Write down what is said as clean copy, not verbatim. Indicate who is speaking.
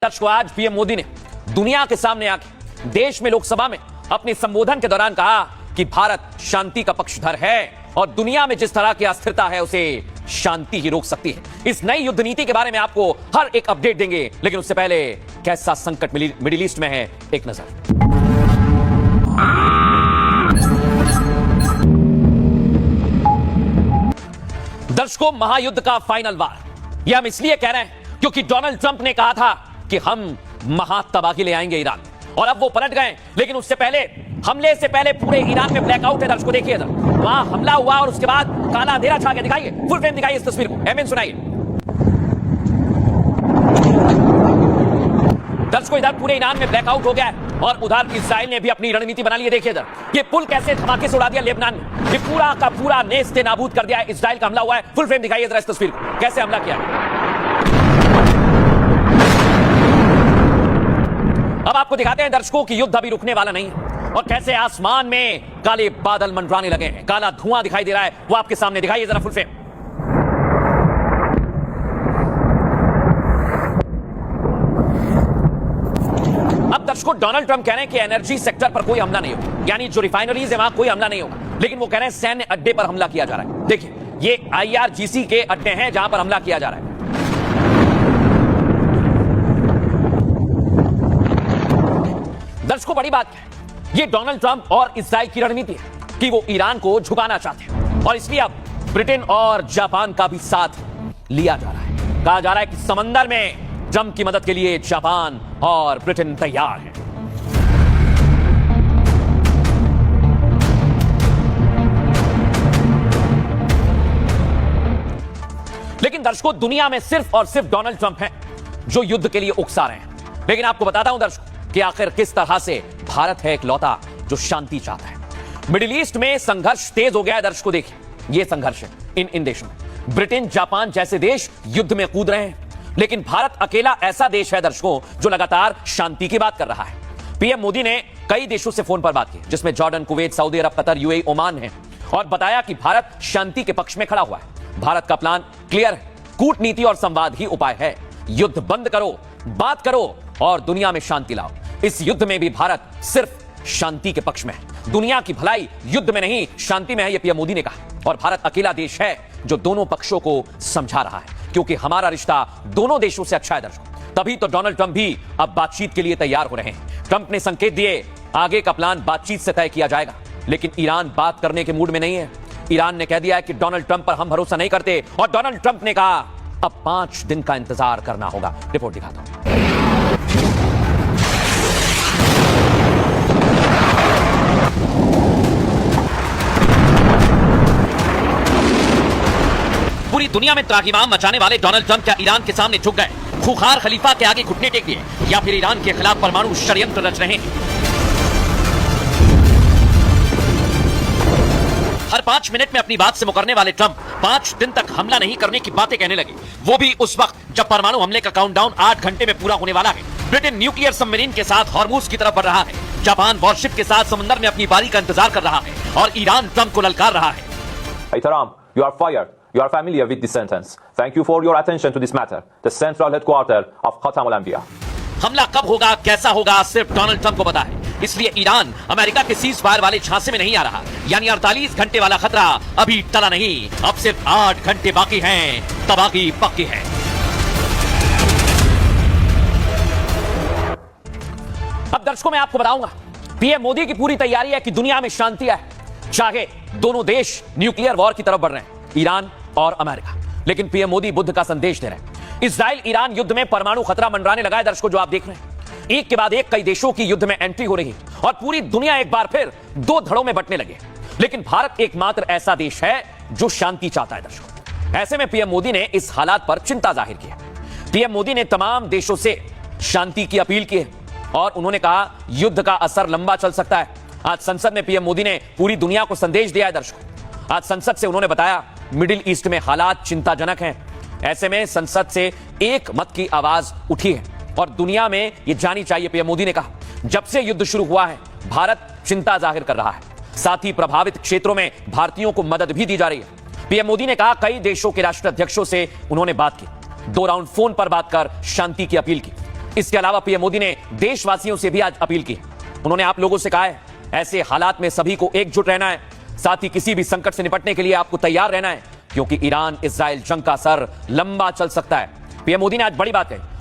Speaker 1: दर्शकों, आज पीएम मोदी ने दुनिया के सामने आके देश में लोकसभा में अपने संबोधन के दौरान कहा कि भारत शांति का पक्षधर है और दुनिया में जिस तरह की अस्थिरता है उसे शांति ही रोक सकती है। इस नई युद्ध नीति के बारे में आपको हर एक अपडेट देंगे, लेकिन उससे पहले कैसा संकट मिडिल ईस्ट में है, एक नजर। दर्शकों, महायुद्ध का फाइनल वार यह हम इसलिए कह रहे हैं क्योंकि डोनाल्ड ट्रंप ने कहा था कि हम महातबाही ले आएंगे ईरान, और अब वो पलट गए। लेकिन उससे पहले, हमले से पहले पूरे ईरान में ब्लैकआउट है। दर्शकों देखिए, वहां हमला हुआ और उसके बाद काला अंधेरा छा गया। दिखाइए, फुल फ्रेम दिखाइए इस तस्वीर को, एमएन सुनाइए। दर्शकों, इधर पूरे ईरान में ब्लैकआउट हो गया है और उधर इजराइल ने भी अपनी रणनीति बना ली है। देखिए इधर ये पुल कैसे धमाके से उड़ा दिया लेबनान में, ये पूरा का पूरा नेस्ते नाबूद कर दिया है। इजराइल का हमला हुआ है। फुल फ्रेम दिखाइए जरा इस तस्वीर को, कैसे हमला किया है। अब आपको दिखाते हैं दर्शकों कि युद्ध अभी रुकने वाला नहीं है और कैसे आसमान में काले बादल मंडराने लगे हैं, काला धुआं दिखाई दे रहा है, वो आपके सामने दिखाइए जरा फुल फ्रेम। अब दर्शकों, डोनाल्ड ट्रंप कह रहे हैं कि एनर्जी सेक्टर पर कोई हमला नहीं होगा, यानी जो रिफाइनरीज है वहां कोई हमला नहीं होगा, लेकिन वो कह रहे हैं सैन्य अड्डे पर हमला किया जा रहा है। देखिए, ये IRGC के अड्डे हैं जहां पर हमला किया जा रहा है। दर्शकों, बड़ी बात है, ये डोनाल्ड ट्रंप और इजराइल की रणनीति है कि वो ईरान को झुकाना चाहते हैं और इसलिए अब ब्रिटेन और जापान का भी साथ लिया जा रहा है। कहा जा रहा है कि समंदर में ट्रंप की मदद के लिए जापान और ब्रिटेन तैयार है। लेकिन दर्शकों, दुनिया में सिर्फ और सिर्फ डोनाल्ड ट्रंप हैं जो युद्ध के लिए उकसा रहे हैं। लेकिन आपको बताता हूं दर्शकों कि आखिर किस तरह से भारत है इकलौता जो शांति चाहता है। मिडिल ईस्ट में संघर्ष तेज हो गया है। दर्शकों देखिए, यह संघर्ष है इन देशों में। ब्रिटेन, जापान जैसे देश युद्ध में कूद रहे हैं, लेकिन भारत अकेला ऐसा देश है दर्शकों जो लगातार शांति की बात कर रहा है। पीएम मोदी ने कई देशों से फोन पर बात की, जिसमें जॉर्डन, कुवैत, सऊदी अरब, कतर, UAE, ओमान है, और बताया कि भारत शांति के पक्ष में खड़ा हुआ है। भारत का प्लान क्लियर है, कूटनीति और संवाद ही उपाय है। युद्ध बंद करो, बात करो और दुनिया में शांति लाओ। इस युद्ध में भी भारत सिर्फ शांति के पक्ष में है। दुनिया की भलाई युद्ध में नहीं, शांति में है, यह पीएम मोदी ने कहा। और भारत अकेला देश है जो दोनों पक्षों को समझा रहा है, क्योंकि हमारा रिश्ता दोनों देशों से अच्छा है दर्शकों। तभी तो डोनाल्ड ट्रंप भी अब बातचीत के लिए तैयार हो रहे हैं। ट्रंप ने संकेत दिए आगे का प्लान बातचीत से तय किया जाएगा, लेकिन ईरान बात करने के मूड में नहीं है। ईरान ने कह दिया है कि डोनाल्ड ट्रंप पर हम भरोसा नहीं करते, और डोनाल्ड ट्रंप ने कहा अब 5 दिन का इंतजार करना होगा। रिपोर्ट दिखाता हूं। पूरी दुनिया में त्रागिमाम मचाने वाले डोनाल्ड ट्रंप क्या ईरान के सामने झुक गए? खूंखार खलीफा के आगे घुटने टेक दिए, या फिर ईरान के खिलाफ परमाणु षड्यंत्र रच रहे हैं? हर 5 मिनट में अपनी बात से मुकरने वाले ट्रंप 5 दिन तक हमला नहीं करने की बातें कहने लगे, वो भी उस वक्त जब परमाणु हमले का काउंटडाउन 8 घंटे में पूरा होने वाला है। ब्रिटेन न्यूक्लियर सबमरीन के साथ हॉर्मूज की तरफ बढ़ रहा है। जापान वॉरशिप के साथ समंदर में अपनी बारी का इंतजार कर रहा है और ईरान ट्रंप को ललकार रहा है।
Speaker 2: Aitaram, you are fired. You are familiar with this sentence. Thank you for your attention to this matter. The central headquarter of Khatam al-Anbiya.
Speaker 1: हमला कब होगा, कैसा होगा, सिर्फ डोनाल्ड ट्रंप को पता है। इसलिए ईरान अमेरिका के सीज फायर वाले झांसे में नहीं आ रहा, यानी 48 घंटे वाला खतरा अभी टला नहीं। अब सिर्फ 8 घंटे बाकी हैं, तबाही पक्की है। अब दर्शकों, मैं आपको बताऊंगा, पीएम मोदी की पूरी तैयारी है कि दुनिया में शांति आए, चाहे दोनों देश न्यूक्लियर वॉर की तरफ बढ़ रहे हैं, ईरान और अमेरिका। लेकिन पीएम मोदी बुद्ध का संदेश दे रहे हैं। इजराइल ईरान युद्ध में परमाणु खतरा मंडराने लगा है। दर्शकों, जो आप देख रहे हैं, एक के बाद एक कई देशों की युद्ध में एंट्री हो रही है और पूरी दुनिया एक बार फिर 2 धड़ों में बंटने लगे। लेकिन भारत एकमात्र ऐसा देश है जो शांति चाहता है दर्शकों। ऐसे में पीएम मोदी ने इस हालात पर चिंता जाहिर की है। पीएम मोदी ने तमाम देशों से शांति की अपील की है और उन्होंने कहा युद्ध का असर लंबा चल सकता है। आज संसद में पीएम मोदी ने पूरी दुनिया को संदेश दिया है दर्शकों। आज संसद से उन्होंने बताया मिडिल ईस्ट में हालात चिंताजनक हैं। ऐसे में संसद से एक मत की आवाज उठी है और दुनिया में यह जानी चाहिए, पीएम मोदी ने कहा, जब से युद्ध शुरू हुआ है भारत चिंता जाहिर कर रहा है, साथ ही प्रभावित क्षेत्रों में भारतीयों को मदद भी दी जा रही है। पीएम मोदी ने कहा कई देशों के राष्ट्राध्यक्षों से उन्होंने बात की, 2 राउंड फोन पर बात कर शांति की अपील की। इसके अलावा पीएम मोदी ने देशवासियों से भी आज अपील की। उन्होंने आप लोगों से कहा है, ऐसे हालात में सभी को एकजुट रहना है, साथ ही किसी भी संकट से निपटने के लिए आपको तैयार रहना है, क्योंकि ईरान इजराइल जंग का असर लंबा चल सकता है। पीएम मोदी ने आज बड़ी बात कही।